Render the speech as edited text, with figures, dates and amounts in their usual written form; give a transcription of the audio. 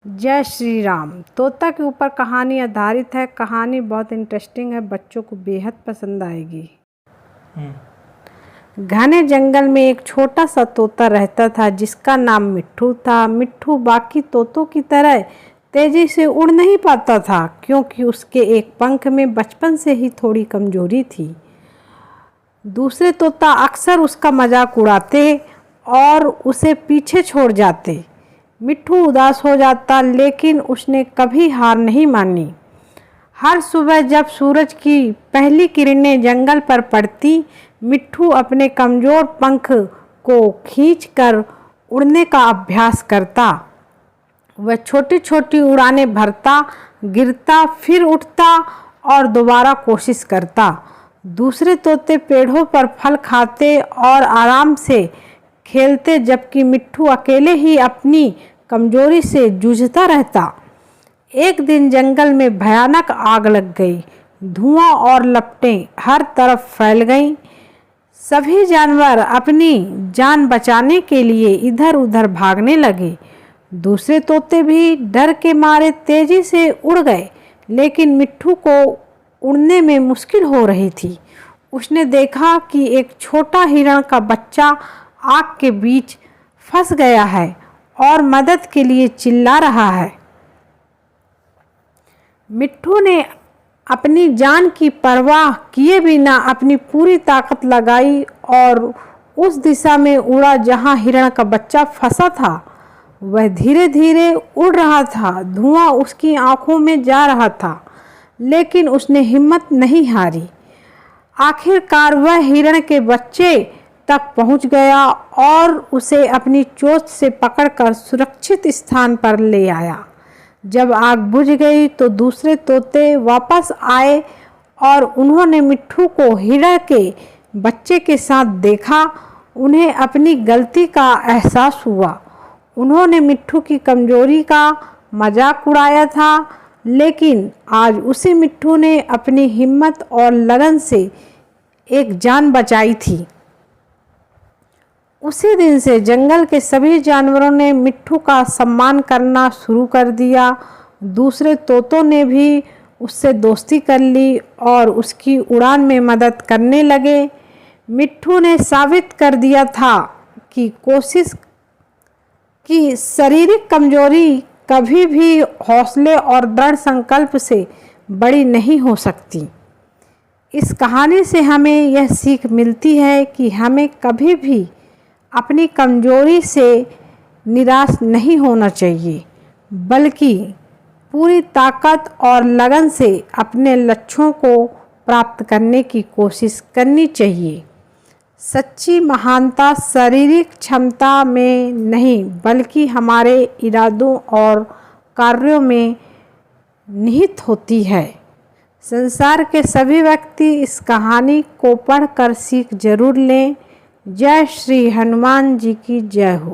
जय श्री राम। तोता के ऊपर कहानी आधारित है। कहानी बहुत इंटरेस्टिंग है, बच्चों को बेहद पसंद आएगी। घने जंगल में एक छोटा सा तोता रहता था जिसका नाम मिट्ठू था। मिट्ठू बाकी तोतों की तरह तेजी से उड़ नहीं पाता था क्योंकि उसके एक पंख में बचपन से ही थोड़ी कमजोरी थी। दूसरे तोता अक्सर उसका मजाक उड़ाते और उसे पीछे छोड़ जाते। मिट्ठू उदास हो जाता, लेकिन उसने कभी हार नहीं मानी। हर सुबह जब सूरज की पहली किरणें जंगल पर पड़ती, मिट्ठू अपने कमज़ोर पंख को खींचकर उड़ने का अभ्यास करता। वह छोटी छोटी उड़ानें भरता, गिरता, फिर उठता और दोबारा कोशिश करता। दूसरे तोते पेड़ों पर फल खाते और आराम से खेलते, जबकि मिट्ठू अकेले ही अपनी कमजोरी से जूझता रहता। एक दिन जंगल में भयानक आग लग गई। धुआं और लपटें हर तरफ फैल गईं। सभी जानवर अपनी जान बचाने के लिए इधर उधर भागने लगे। दूसरे तोते भी डर के मारे तेजी से उड़ गए, लेकिन मिट्ठू को उड़ने में मुश्किल हो रही थी। उसने देखा कि एक छोटा हिरण का बच्चा आग के बीच फंस गया है और मदद के लिए चिल्ला रहा है। मिट्ठू ने अपनी जान की परवाह किए बिना अपनी पूरी ताकत लगाई और उस दिशा में उड़ा जहां हिरण का बच्चा फंसा था। वह धीरे धीरे उड़ रहा था। धुआं उसकी आंखों में जा रहा था, लेकिन उसने हिम्मत नहीं हारी। आखिरकार वह हिरण के बच्चे तक पहुंच गया और उसे अपनी चोंच से पकड़कर सुरक्षित स्थान पर ले आया। जब आग बुझ गई तो दूसरे तोते वापस आए और उन्होंने मिट्ठू को हिरण के बच्चे के साथ देखा। उन्हें अपनी गलती का एहसास हुआ। उन्होंने मिट्ठू की कमजोरी का मजाक उड़ाया था, लेकिन आज उसी मिट्ठू ने अपनी हिम्मत और लगन से एक जान बचाई थी। उसी दिन से जंगल के सभी जानवरों ने मिट्ठू का सम्मान करना शुरू कर दिया। दूसरे तोतों ने भी उससे दोस्ती कर ली और उसकी उड़ान में मदद करने लगे। मिट्ठू ने साबित कर दिया था कि शारीरिक कमजोरी कभी भी हौसले और दृढ़ संकल्प से बड़ी नहीं हो सकती। इस कहानी से हमें यह सीख मिलती है कि हमें कभी भी अपनी कमजोरी से निराश नहीं होना चाहिए, बल्कि पूरी ताकत और लगन से अपने लक्ष्यों को प्राप्त करने की कोशिश करनी चाहिए। सच्ची महानता शारीरिक क्षमता में नहीं, बल्कि हमारे इरादों और कार्यों में निहित होती है। संसार के सभी व्यक्ति इस कहानी को पढ़कर सीख जरूर लें। जय श्री हनुमान जी की जय हो।